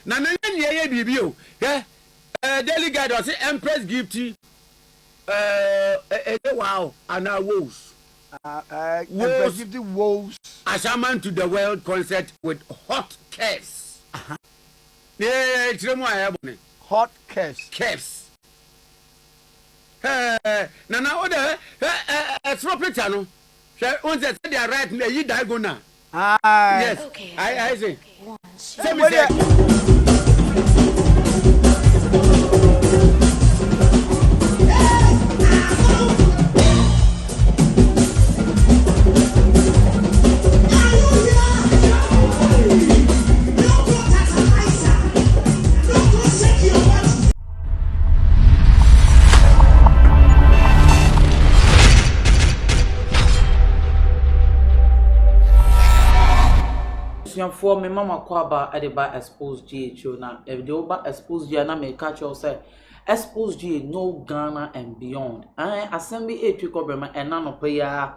Na ye bibio. Yeah. Daily guide was Empress Gifty. Wow, and our woes. Empress Gifty woes. Ashaiman to the world concert with hot Cυrves. Yeah, it's no more hot Cυrves. Cυrves. Nana order proper channel. On the they are right there, you diagonal. Yes. Okay. I say. Say me say. For me, Mama Kwaba at the bar Xposed GHO now. If the over Xposed G, and I may catch you say Xposed G no Ghana and beyond. I assembly a trick over and none of prayer.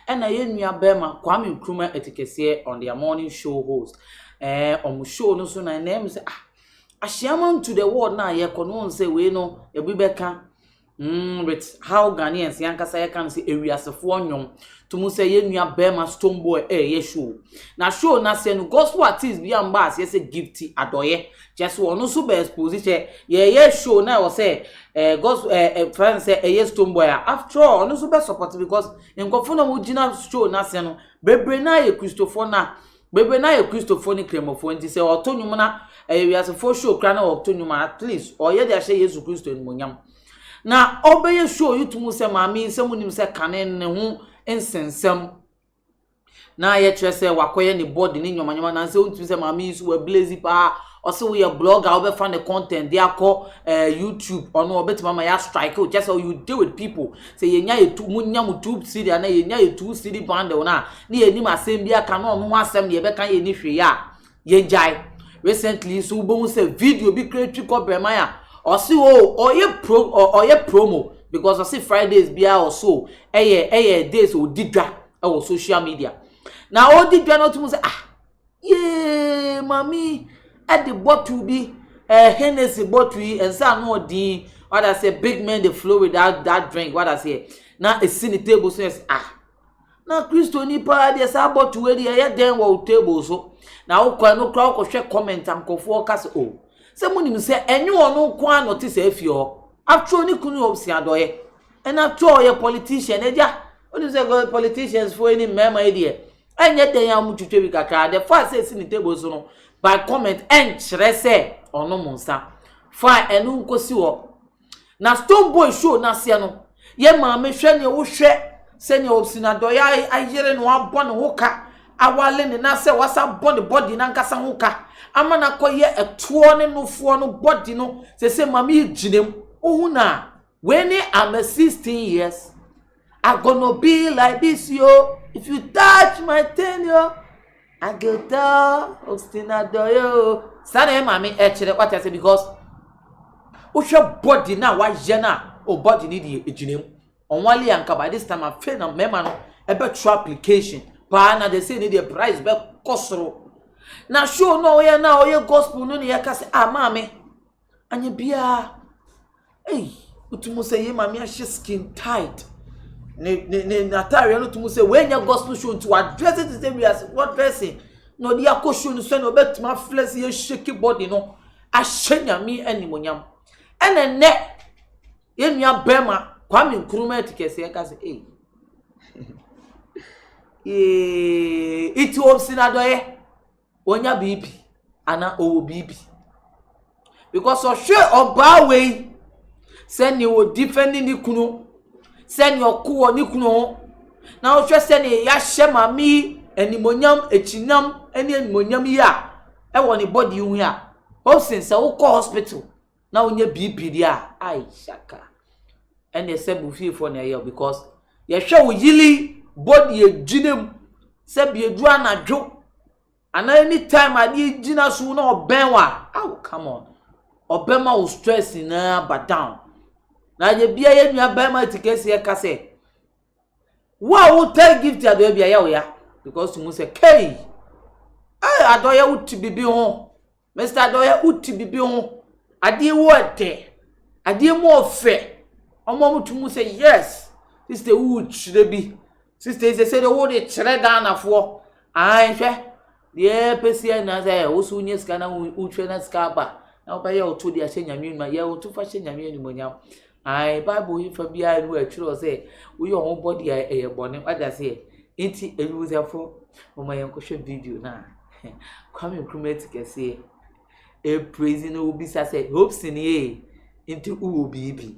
And I in your Bema Kwame Tikese on their morning show host. On show no sooner name say Ashaiman to the world now. Ye can say we know a Bibeka. With how Ghanaians Yankasa can see areas of one to Musa Yenya Bema Stone Boy show. Now show na sen gospel artist beyond bass, yes, a Gifty adoye. Just one no super exposition. Yeah, show now say gospel friends say a Stone Boy. After all, no super support because in Gofuna Mujina show na sen Bebre na ye Christopher na Bebre na ye Christopher ni Clemofo nti say Otonyumana areas of for show crana Otonyuma at least or ye they say Jesus Christ in Munyam. Na obeye show you to Musa mami se munim se kanen ne ho ensensem na ye kire se wakoye ne body ne nyomanyoma na se untu se mami so we blaze pa o se we blogger obe fan the content dey akọ YouTube ono obetima ma ya strike o just how you deal with people say ye nya ye tu munya YouTube city na ye nya ye 2 city bundle na ye nim asem bia ka no ho asem ne ye be kan ye ni hwe ya ye jai recently so bo se video bi create ko brema ya or see or ye promo because I see Fridays bia or so days or didra or social media. Now all didra not to say yeah mommy at the bottle be Hennessy bottle and say no din what I say big man they flow without that drink what I say now a sin the table says now Christo ni pa dey say bottle we dey den wo table so now kwa no crowd ko share comment am ko focus oh se munim se enyu onu kwa notice afio after oni kunu obsi adoye and after your politician eja oni say go politicians for any mema idea enye den ya mututwe bi kakra the first say sin table so no by comment en kire se onu munsa fa enu nkosi wo na Stone Boy show na se no ye ma me hwe ne wo hwe se ne obsi na doye ayere no abọ ne hoka awale ne na se wasa body na nkasa hoka amana koye etuo ne nofo no body no se mami ginem ohuna when I'm 16 years I gonna be like this yo if you touch my tenure I go tell obstinado yo sane mami kire what I say because ohwe body na wa je na o body ni di ginem onwale anka by this time I feel na mema no ebe true application pa na they say ni the price be kosoro na show no ye na oye gospel no ne ya ka say mama anye bia utumu say ye mama ya skin tight ne natari no utumu say when your gospel show to address it the same as what dressing no dia ko show no so no betuma flex ye shake body no ahenya mi animonyam ene ye nua bema Kwame Tikese ka say it was in adoye onya bibi ana owo bibi because o hwe oba we send you defending ni kunu send your kuo ni kunu na o hwe send ya hye mami animonyam echinam eni animonyam ya e woni body hu ya o sense wo ko hospital na onya bibi dia ai shaka ene se bu fie na ye because ye hwe wo yili body ejinem se bi edu anadwo and anytime I need Gina soon or benwa. Oh, come on. Obema will stress in but down. Now you be a Bema Tikese Kase. Why would tell Gifty a baby? Because you must say, K. I adore you to be home. Mr. Doya uti bibi ho. Ade wo de. Ade mo fe. Omo mutumu say yes. Sister would be. Sister is said the word chere Ghana for. Ai hwe. The person na say wo so nye ska na utwe na ska ba. Na oba ye oto de ahye nyame ma ye oto fa hye nyame ni monyam. Ai Bible hi fa bia no a twiro say wo ye on body e bone wada say enti eluzafo mama ye nkwohwe video na. Kwame Tikese e praise no obi say hopes ni e enti uwo bibi.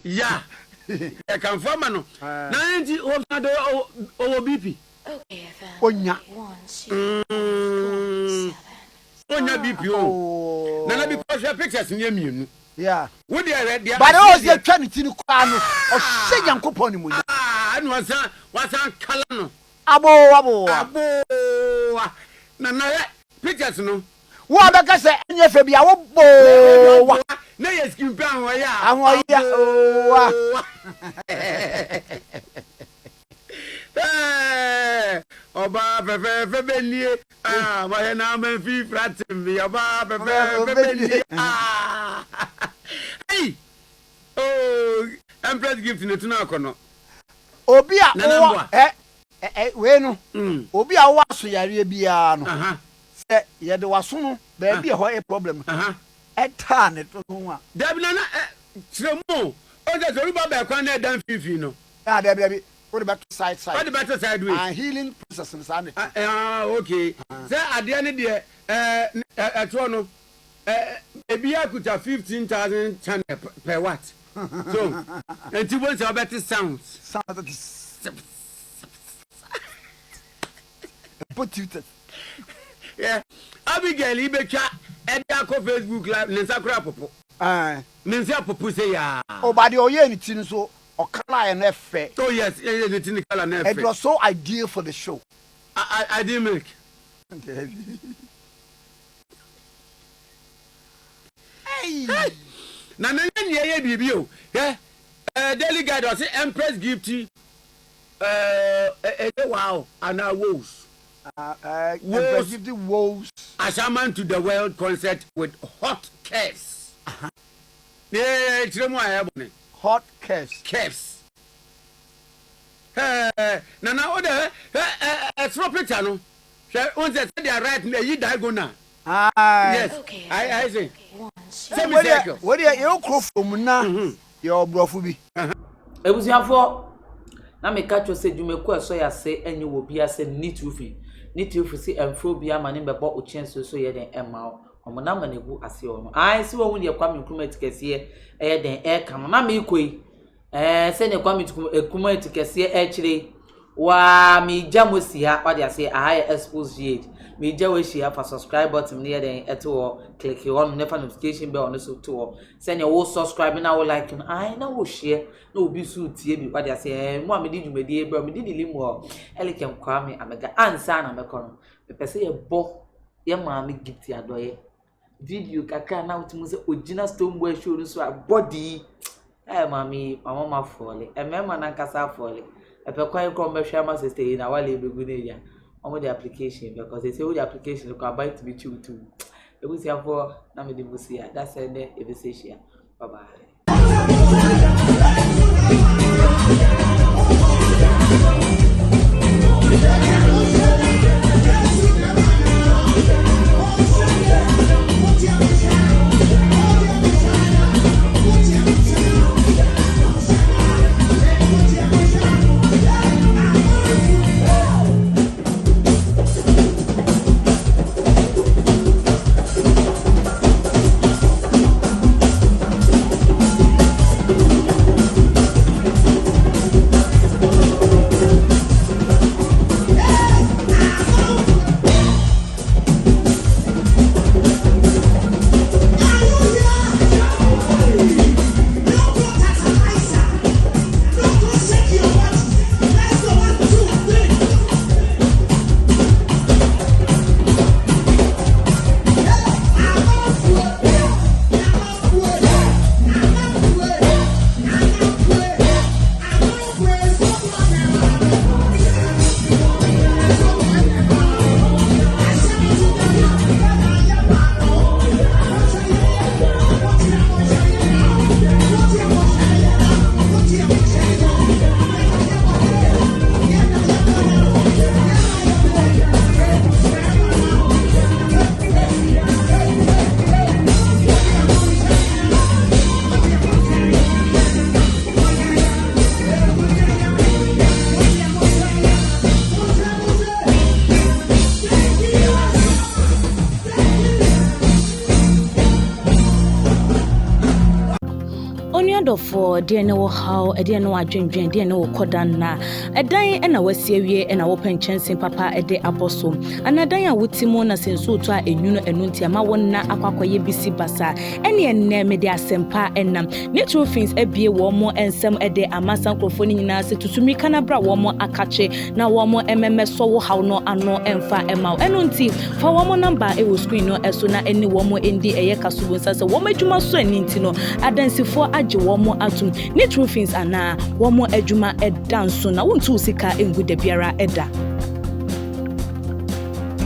Yeah. I can form no. Na enti o BP. Okay, Onya. 1, 2, 3, 4, 5, 6, 7. Onya BP o. Na because your pictures near me. Yeah. Wo dey read there. But I was there trying to kwa no. O hye Yankopon ni mu. Ah, no wasan kala no. Abo. Na pictures no. Wo abeka se enye fe bia wo bo wa. Na yes kimpa ho ya. Ahwo ya. Wa. Oba fefe benie wa na man fi fratim bi oba fefe benie hey Empress gift ne tuna akono Obi a we no obi a wo aso yare bia no se ye de waso no ba bia ho e problem ta ne to no a dabi na tremo o je so ruba ba kwa na dan fifi no dabi what about side what about sideways and healing process in sane okay say ade ne de eto no ebi akuta 15,000 channel per watt so and you want about sounds put you yeah Abigail Ibecha Edia ko Facebook live Nensakura popo Nensa popo say ya but the oye ni tin so okala na efe oh yes the tin kala na efe it was so ideal for the show I didn't make hey na ye bibi o daily guide o say Empress Gifty wow and woes Empress Gifty woes Ashaiman to the world concert with hot Cυrves yeah chiremo ayabone hot Cυrves na order throw picture no on say they are right na yi diagonal yes Okay. I say 1, 2, what do you crow from na your brofu bi Ebusiafo na me catch say dwumeku eso ya se enye wo bia se nitrufi si emfro bia ma ne bebo o chenso so ye den emma o na ma na gu ase o no ai se wo hu de Kwame Tikese e den e kan na me koi se ne Kwame Tikese e chire wa mi jamosi ha wa de ase aha Xposed me jawe share for subscribe button near den eto click on never notification bell on so to send your subscribe na wo like no ai na wo share na obi so tie bi wa de ase mo amedi dwumedi e bro me di limu elikem Kwame amega ansa na mekono me pese ye bo ye maami Gifty adoye video kaka na utumu se original stone boy show no so body maami mama fole mema na nkasa fole epe kwa ko me hwa ma sister na wale begu na ya omo the application because they say the application ko buy to be chew too ebusiafo na me de busia that's it ebeseshia bye bye adofo de ne wo how de ne wo adwendwen de ne wo kodan na edan na wasie wie na wo penchensen papa de aboso anadan a wotimo na senso to a enwuno enunti ama wonna akwakoye bisi basa ene enne me de asempa enam nitrofins ebie wo mo ensem de amasa krofo ni nyina se tutumi kana bra wo mo akache na wo mo emmeso wo how no ano emfa ema enunti fa wo mo number e wo screen no eso na eni wo mo endi eye kasubo nsa wo madwuma so aninti no adansifo age wo mo atum nitrofins ana wo mo adwuma edanso na wontu sika engu da biara eda